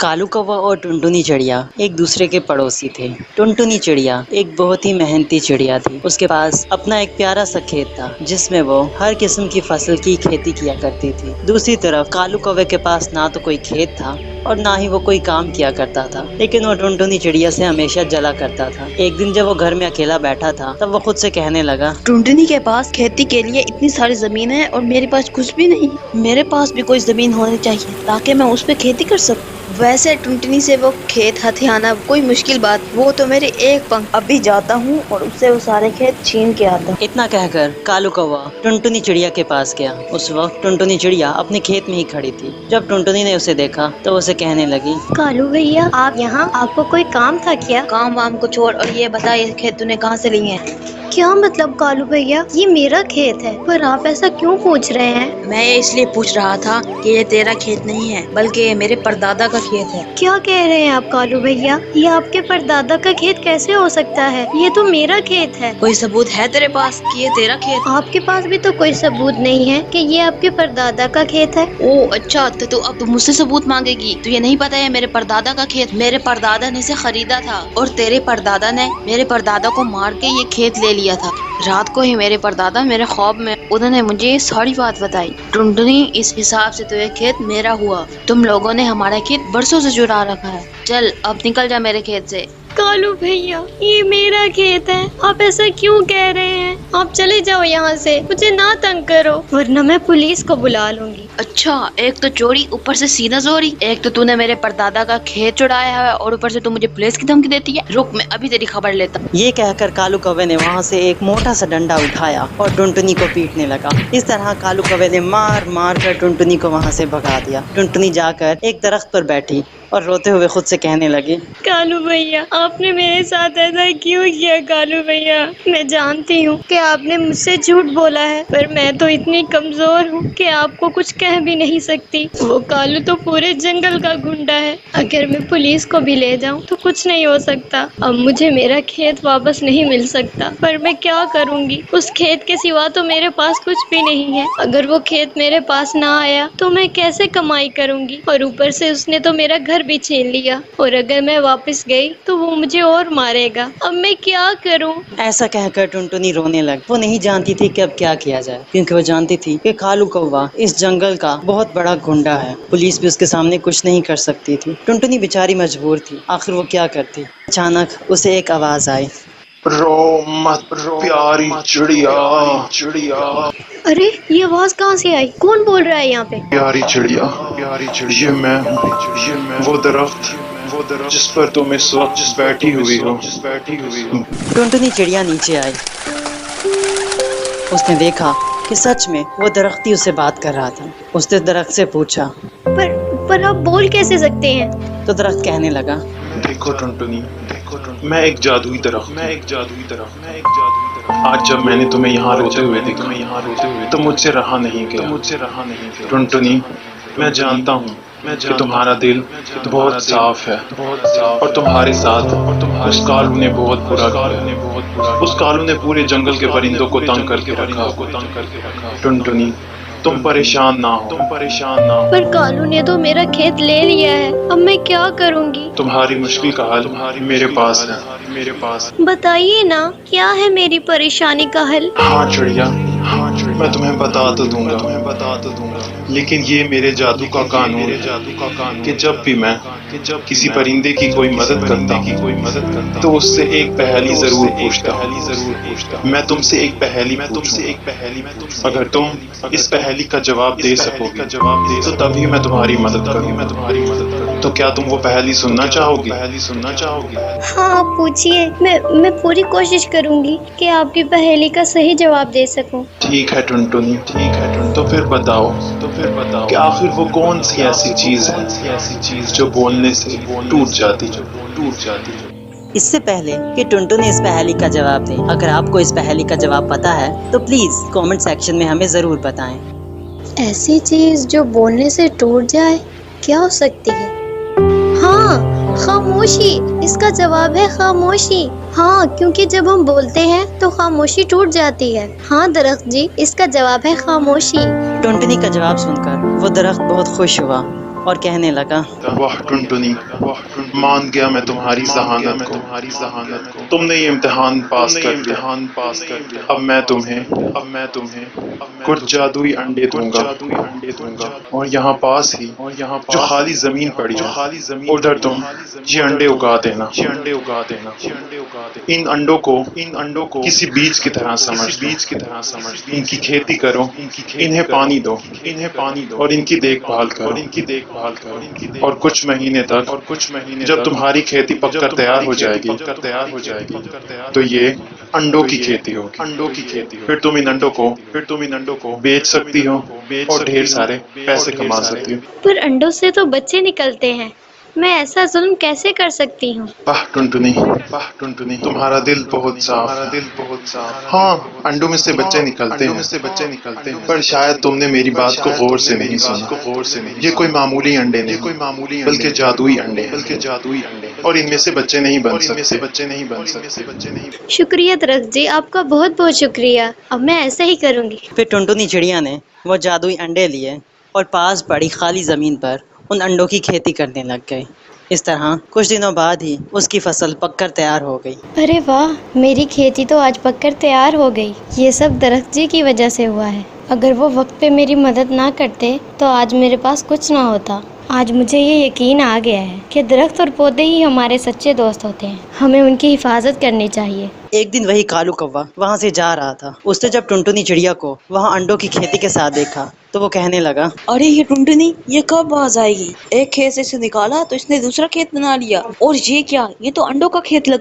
कालू कौवा और टुनटुनी चिड़िया एक दूसरे के पड़ोसी थे। टुनटुनी चिड़िया एक बहुत ही मेहनती चिड़िया थी। उसके पास अपना एक प्यारा सा खेत था जिसमें वो हर किस्म की फसल की खेती किया करती थी। दूसरी तरफ कालू कौवे के पास ना तो कोई खेत था और ना ही वो कोई काम किया करता था, लेकिन वो टुनटुनी चिड़िया से हमेशा जला करता था। एक दिन जब वो घर में अकेला बैठा था तब वो खुद से कहने लगा, टुनटुनी के पास खेती के लिए इतनी सारी जमीन है और मेरे पास कुछ भी नहीं। मेरे पास भी कोई जमीन होनी चाहिए ताकि मैं उस पर खेती कर सकूं। वैसे टुनटुनी से वो खेत हथियाना कोई मुश्किल बात, वो तो मेरे एक पंख। अभी जाता हूँ और उससे वो सारे खेत छीन के आता हूँ। इतना कहकर कालू कौवा टुनटुनी चिड़िया के पास गया। उस वक्त टुनटुनी चिड़िया अपने खेत में ही खड़ी थी। जब टुनटुनी ने उसे देखा तो उसे कहने लगी, कालू भैया आप यहाँ, आपको कोई काम था क्या? काम वाम को छोड़ और ये बता, ये खेत तूने कहाँ से लिए हैं? क्या मतलब कालू भैया, ये मेरा खेत है, पर आप ऐसा क्यों पूछ रहे हैं? मैं ये इसलिए पूछ रहा था कि ये तेरा खेत नहीं है बल्कि ये मेरे परदादा का खेत है। क्या कह रहे हैं आप कालू भैया? ये आपके परदादा का खेत कैसे हो सकता है? ये तो मेरा खेत है। कोई सबूत है तेरे पास कि ये तेरा खेत? आपके पास भी तो कोई सबूत नहीं है कि ये आपके परदादा का खेत है। ओह अच्छा, तो तू अब मुझसे सबूत मांगेगी? तुझे नहीं पता है मेरे परदादा का खेत? मेरे परदादा ने इसे खरीदा था और तेरे परदादा ने मेरे परदादा को मार के ये खेत ले लिया था। रात को ही मेरे परदादा मेरे ख्वाब में उन्होंने मुझे ये सारी बात बताई। टुनटुनी, इस हिसाब से तो ये खेत मेरा हुआ। तुम लोगों ने हमारा खेत बरसों से चुरा रखा है। चल अब निकल जा मेरे खेत से। कालू भैया ये मेरा खेत है, आप ऐसा क्यों कह रहे हैं? आप चले जाओ यहाँ से, मुझे ना तंग करो वरना मैं पुलिस को बुला लूंगी। अच्छा, एक तो चोरी, ऊपर से सीना जोरी। एक तो तूने मेरे परदादा का खेत चुराया है और ऊपर से तू मुझे पुलिस की धमकी देती है। रुक, मैं अभी तेरी खबर लेता हूँ। ये कहकर कालू कौवे ने वहाँ से एक मोटा सा डंडा उठाया और टुनटुनी को पीटने लगा। इस तरह कालू कौवे ने मार मार कर टुनटुनी को वहाँ से भगा दिया। टुनटुनी जाकर एक दरख्त पर बैठी और रोते हुए खुद से कहने लगी, कालू भैया आपने मेरे साथ ऐसा क्यों किया? कालू भैया मैं जानती हूँ कि आपने मुझसे झूठ बोला है, पर मैं तो इतनी कमजोर हूँ कि आपको कुछ कह भी नहीं सकती। वो कालू तो पूरे जंगल का गुंडा है, अगर मैं पुलिस को भी ले जाऊँ तो कुछ नहीं हो सकता। अब मुझे मेरा खेत वापस नहीं मिल सकता, पर मैं क्या करूँगी? उस खेत के सिवा तो मेरे पास कुछ भी नहीं है। अगर वो खेत मेरे पास ना आया तो मैं कैसे कमाई करूँगी? और ऊपर से उसने तो मेरा घर भी छीन लिया, और अगर मैं वापस गई तो वो मुझे और मारेगा। अब मैं क्या करूं? ऐसा कहकर टुनटुनी रोने लगी। वो नहीं जानती थी कि अब क्या किया जाए, क्योंकि वो जानती थी कि कालू कौवा इस जंगल का बहुत बड़ा गुंडा है। पुलिस भी उसके सामने कुछ नहीं कर सकती थी। टुनटुनी बेचारी मजबूर थी, आखिर वो क्या करती। अचानक उसे एक आवाज आई, रो मत प्यारी चिड़िया, चिड़िया। अरे ये आवाज कहाँ से आई? कौन बोल रहा है यहाँ पे? प्यारी चिड़िया, प्यारी चिड़िया, मैं वो दरख्त जिस पर तुम इस वक्त बैठी हुई हो। टुनटुनी चिड़िया नीचे आई। उसने देखा कि सच में वो दरख्त ही उससे बात कर रहा था। उसने दरख्त से पूछा, पर आप बोल कैसे सकते हैं? तो दरख्त कहने लगा, देखो टुनटुनी, मैं एक जादुई दरख्त, आज जब मैंने तुम्हें यहाँ रोते हुए देखा तो मुझसे रहा नहीं गया। टुनटुनी, मैं जानता हूँ कि तुम्हारा दिल बहुत साफ है और तुम्हारे साथ उस कालू ने बहुत बुरा किया। उस कालू ने पूरे जंगल के परिंदों को तंग करके रखा। टुनटुनी, तुम परेशान ना हो। पर कालू ने तो मेरा खेत ले लिया है, अब मैं क्या करूँगी? तुम्हारी मुश्किल का हल मेरे पास है। बताइए ना, क्या है मेरी परेशानी का हल? हाँ चिड़िया, मैं तुम्हें बता तो दूंगा, लेकिन ये मेरे जादू का कानून है कि जब भी मैं किसी परिंदे की कोई मदद करता तो उससे एक पहेली जरूर पूछता। मैं तुमसे एक पहेली अगर तुम इस पहेली का जवाब दे सकोगे तो तभी मैं तुम्हारी मदद करूँगा। तो क्या तुम वो पहेली सुनना चाहोगी? हाँ पूछिए, मैं पूरी कोशिश करूँगी कि आपकी पहेली का सही जवाब दे सकूं। ठीक है टुनटुनी, तो फिर बताओ कि आखिर वो कौन सी ऐसी चीज है जो बोलने से टूट जाती। इससे पहले कि टुनटुनी इस पहेली का जवाब दे, अगर आपको इस पहेली का जवाब पता है तो प्लीज कमेंट सेक्शन में हमें जरूर बताएं। ऐसी चीज जो बोलने से टूट जाए, क्या हो सकती है? हाँ, खामोशी। इसका जवाब है खामोशी। हाँ, क्योंकि जब हम बोलते हैं तो खामोशी टूट जाती है। हाँ दरख्त जी, इसका जवाब है खामोशी। टुनटुनी का जवाब सुनकर वो दरख्त बहुत खुश हुआ और कहने लगा, वाह टुनटुनी, मान गया मैं तुम्हारी ज़हानत को। तुमने ये इम्तिहान पास कर दिया। अब मैं तुम्हें कुछ जादुई अंडे दूंगा और यहाँ पास ही जो खाली जमीन पड़ी है उधर तुम ये अंडे उगा देना। इन अंडों को किसी बीज की तरह समझ इनकी खेती करो, इन्हें पानी दो और इनकी देखभाल करो और कुछ महीने तक जब तुम्हारी खेती पककर तैयार हो जाएगी तो ये अंडों की खेती होगी। फिर तुम इन अंडों को बेच सकती हो और ढेर सारे पैसे कमा सकती हो। पर अंडों से तो बच्चे निकलते हैं, मैं ऐसा जुल्म कैसे कर सकती हूँ? वाह टुनटुनी, तुम्हारा दिल बहुत साफ। हाँ, अंडों में से बच्चे निकलते हैं, पर शायद तुमने मेरी बात को गौर से नहीं सुना। ये कोई मामूली अंडे नहीं, बल्कि जादुई अंडे हैं और इनमें से बच्चे नहीं बन सकते। शुक्रिया दरख्त जी, आपका बहुत बहुत शुक्रिया। अब मैं ऐसा ही करूँगी। फिर टुनटुनी चिड़िया ने वो जादुई अंडे लिए और पास पड़ी खाली ज़मीन पर उन अंडों की खेती करने लग गई। इस तरह कुछ दिनों बाद ही उसकी फसल पककर तैयार हो गई। अरे वाह, मेरी खेती तो आज पककर तैयार हो गई। ये सब दरख्त जी की वजह से हुआ है। अगर वो वक्त पे मेरी मदद ना करते तो आज मेरे पास कुछ ना होता। आज मुझे ये यकीन आ गया है कि दरख्त और पौधे ही हमारे सच्चे दोस्त होते हैं। हमें उनकी हिफाजत करनी चाहिए। एक दिन वही कालू कौवा वहाँ से जा रहा था। उसने जब टुनटुनी चिड़िया को वहाँ अंडों की खेती के साथ देखा तो वो कहने लगा, अरे ये टुनटुनी ये कब बाज आएगी? एक खेत से इसे निकाला तो इसने दूसरा खेत बना लिया, और ये क्या, ये तो अंडों का खेत लगता